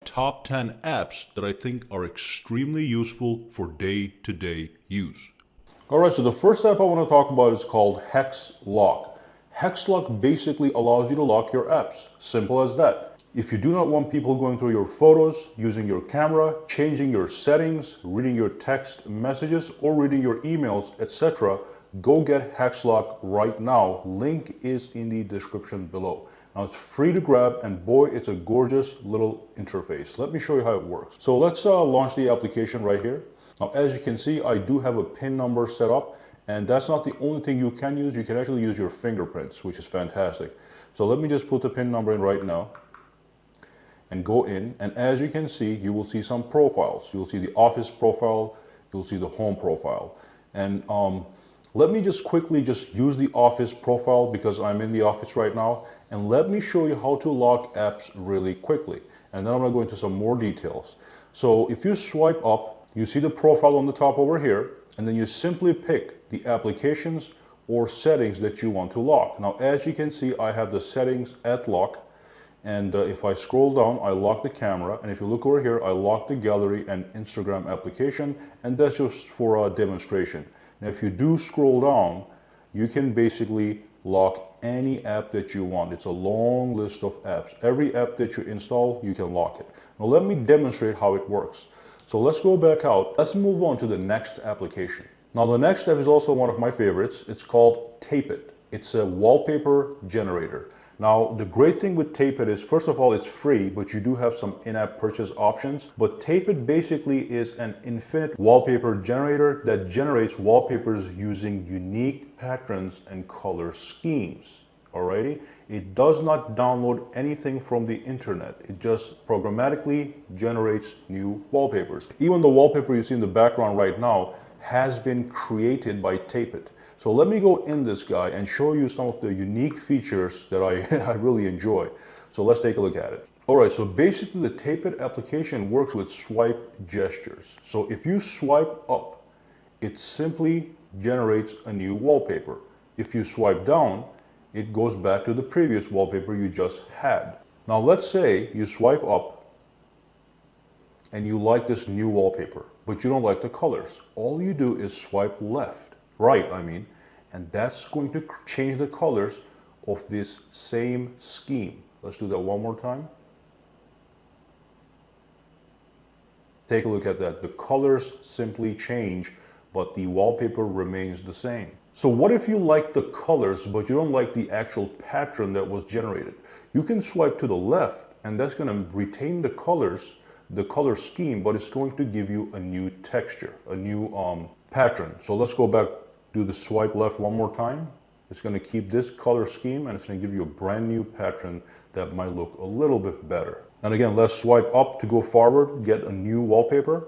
top 10 apps that I think are extremely useful for day-to-day use. Alright, so the first app I want to talk about is called HexLock. HexLock basically allows you to lock your apps. Simple as that. If you do not want people going through your photos, using your camera, changing your settings, reading your text messages, or reading your emails, etc., go get HexLock right now. Link is in the description below. Now it's free to grab, and boy, it's a gorgeous little interface. Let me show you how it works. So let's launch the application right here. Now, as you can see, I do have a PIN number set up, and that's not the only thing you can use. You can actually use your fingerprints, which is fantastic. So let me just put the PIN number in right now and go in. And as you can see, you will see some profiles. You'll see the office profile, you'll see the home profile. And let me just quickly use the office profile because I'm in the office right now. And let me show you how to lock apps really quickly. And then I'm going to go into some more details. So if you swipe up, you see the profile on the top over here, and then you simply pick the applications or settings that you want to lock. Now, as you can see, I have the settings at lock. And if I scroll down, I lock the camera. And if you look over here, I lock the gallery and Instagram application. And that's just for a demonstration. Now, if you do scroll down, you can basically lock any app that you want. It's a long list of apps. Every app that you install, you can lock it. Now let me demonstrate how it works. So let's go back out. Let's move on to the next application. Now the next app is also one of my favorites. It's called Tapeit. It's a wallpaper generator. Now, the great thing with Tapeit is, first of all, it's free, but you do have some in-app purchase options. But Tapeit basically is an infinite wallpaper generator that generates wallpapers using unique patterns and color schemes. Alrighty? It does not download anything from the internet. It just programmatically generates new wallpapers. Even the wallpaper you see in the background right now has been created by Tapeit. So let me go in this guy and show you some of the unique features that I really enjoy. So let's take a look at it. Alright, so basically the Tapeit application works with swipe gestures. So if you swipe up, it simply generates a new wallpaper. If you swipe down, it goes back to the previous wallpaper you just had. Now let's say you swipe up and you like this new wallpaper, but you don't like the colors. All you do is swipe left. Right, I mean, and that's going to change the colors of this same scheme. Let's do that one more time. Take a look at that. The colors simply change, but the wallpaper remains the same. So what if you like the colors, but you don't like the actual pattern that was generated? You can swipe to the left, and that's going to retain the colors, the color scheme, but it's going to give you a new texture, a new pattern. So let's go back. Do the swipe left one more time. It's going to keep this color scheme, and it's going to give you a brand new pattern that might look a little bit better. And again, let's swipe up to go forward, get a new wallpaper.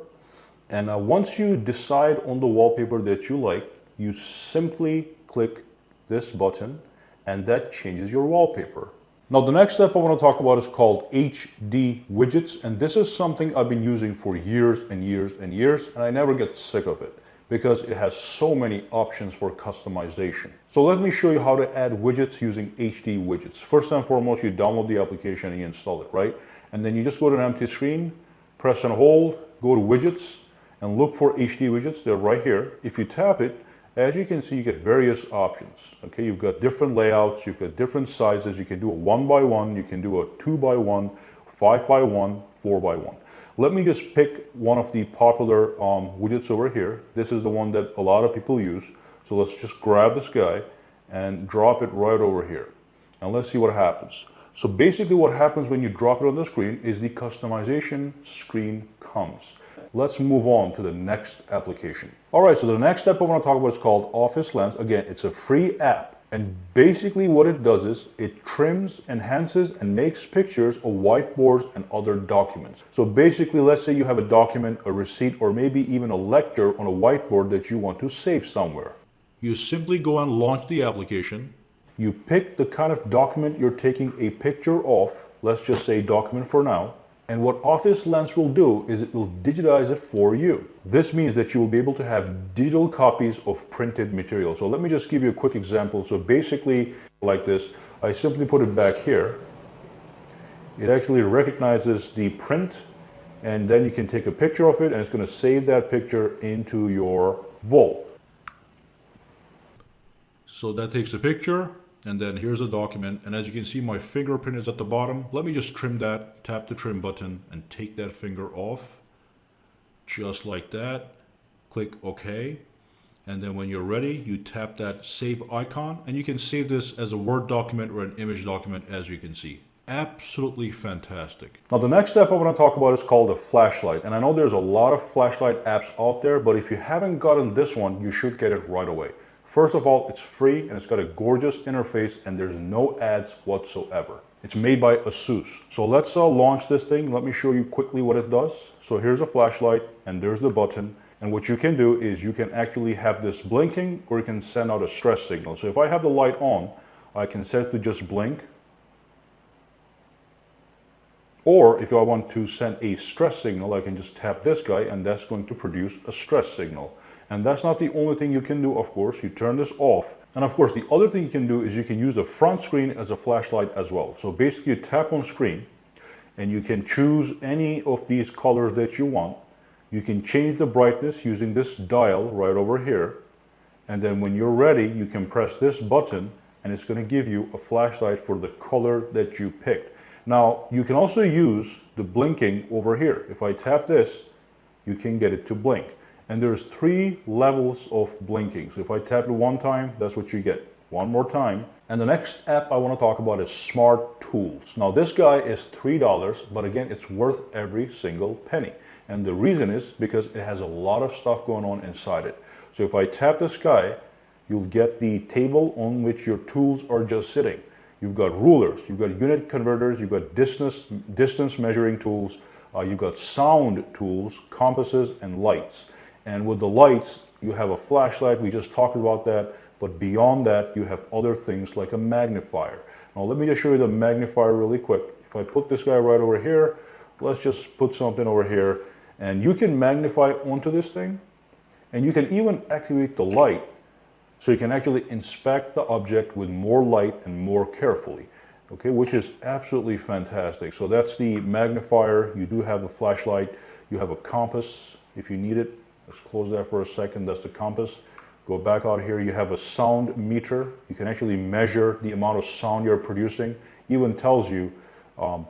And once you decide on the wallpaper that you like, you simply click this button, and that changes your wallpaper. Now the next step I want to talk about is called HD widgets, and this is something I've been using for years and years and years, and I never get sick of it, because it has so many options for customization. So let me show you how to add widgets using HD widgets. First and foremost, you download the application and you install it, right? And then you just go to an empty screen, press and hold, go to widgets, and look for HD widgets. They're right here. If you tap it, as you can see, you get various options. Okay, you've got different layouts, you've got different sizes. You can do a 1x1, you can do a 2x1, 5x1, 4x1. Let me just pick one of the popular widgets over here. This is the one that a lot of people use. So let's just grab this guy and drop it right over here. And let's see what happens. So basically what happens when you drop it on the screen is the customization screen comes. Let's move on to the next application. Alright, so the next step I want to talk about is called Office Lens. Again, it's a free app. And basically what it does is it trims, enhances, and makes pictures of whiteboards and other documents. So basically, let's say you have a document, a receipt, or maybe even a lecture on a whiteboard that you want to save somewhere. You simply go and launch the application. You pick the kind of document you're taking a picture of. Let's just say document for now. And what Office Lens will do is it will digitize it for you. This means that you will be able to have digital copies of printed material. So let me just give you a quick example. So basically like this, I simply put it back here. It actually recognizes the print, and then you can take a picture of it, and it's going to save that picture into your vault. So that takes a picture, and then here's a document, and as you can see, my fingerprint is at the bottom. Let me just trim that, tap the trim button, and take that finger off, just like that. Click OK, and then when you're ready, you tap that save icon, and you can save this as a Word document or an image document, as you can see. Absolutely fantastic. Now the next step I want to talk about is called a flashlight, and I know there's a lot of flashlight apps out there, but if you haven't gotten this one, you should get it right away. First of all, it's free and it's got a gorgeous interface and there's no ads whatsoever. It's made by ASUS. So let's launch this thing. Let me show you quickly what it does. So here's a flashlight and there's the button. And what you can do is you can actually have this blinking, or you can send out a stress signal. So if I have the light on, I can set it to just blink. Or if I want to send a stress signal, I can just tap this guy and that's going to produce a stress signal. And that's not the only thing you can do, of course. You turn this off. And of course, the other thing you can do is you can use the front screen as a flashlight as well. So basically you tap on screen and you can choose any of these colors that you want. You can change the brightness using this dial right over here. And then when you're ready, you can press this button and it's going to give you a flashlight for the color that you picked. Now, you can also use the blinking over here. If I tap this, you can get it to blink. And there's 3 levels of blinking. So if I tap it one time, that's what you get. One more time. And the next app I want to talk about is Smart Tools. Now this guy is $3, but again, it's worth every single penny. And the reason is because it has a lot of stuff going on inside it. So if I tap this guy, you'll get the table on which your tools are just sitting. You've got rulers, you've got unit converters, you've got distance measuring tools, you've got sound tools, compasses, and lights. And with the lights, you have a flashlight, we just talked about that, but beyond that, you have other things like a magnifier. Now let me just show you the magnifier really quick. If I put this guy right over here, let's just put something over here, and you can magnify onto this thing, and you can even activate the light, so you can actually inspect the object with more light and more carefully, okay, which is absolutely fantastic. So that's the magnifier. You do have the flashlight, you have a compass if you need it. Let's close that for a second. That's the compass. Go back out here. You have a sound meter. You can actually measure the amount of sound you're producing. Even tells you. So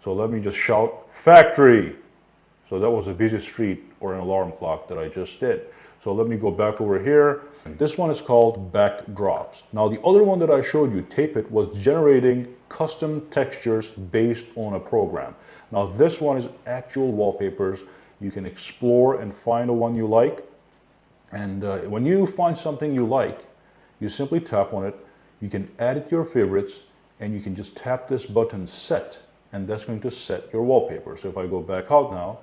let me just shout, factory. So that was a busy street or an alarm clock that I just did. So let me go back over here. This one is called backdrops. Now the other one that I showed you, Tape It, was generating custom textures based on a program. Now this one is actual wallpapers. You can explore and find the one you like. And when you find something you like, you simply tap on it. You can add it to your favorites, and you can just tap this button set, and that's going to set your wallpaper. So if I go back out now,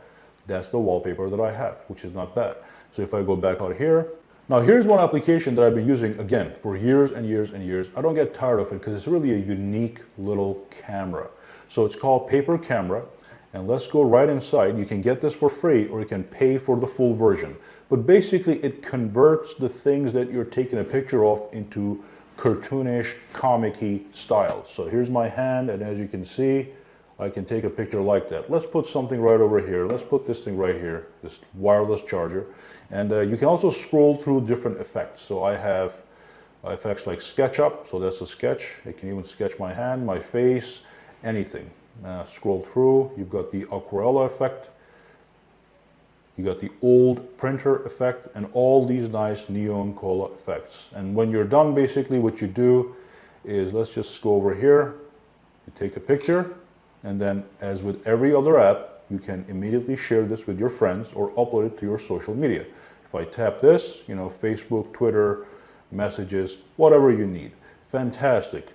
that's the wallpaper that I have, which is not bad. So if I go back out here, now here's one application that I've been using, again, for years and years and years. I don't get tired of it because it's really a unique little camera. So it's called Paper Camera. And let's go right inside. You can get this for free or you can pay for the full version. But basically it converts the things that you're taking a picture of into cartoonish, comic-y style. So here's my hand, and as you can see, I can take a picture like that. Let's put something right over here. Let's put this thing right here, this wireless charger. And you can also scroll through different effects. So I have effects like SketchUp, so that's a sketch. I can even sketch my hand, my face, anything. Scroll through, you've got the Aquarella effect, you got the old printer effect, and all these nice neon cola effects. And when you're done, basically what you do is, let's just go over here, you take a picture, and then as with every other app, you can immediately share this with your friends or upload it to your social media. If I tap this, you know, Facebook, Twitter, messages, whatever you need. Fantastic.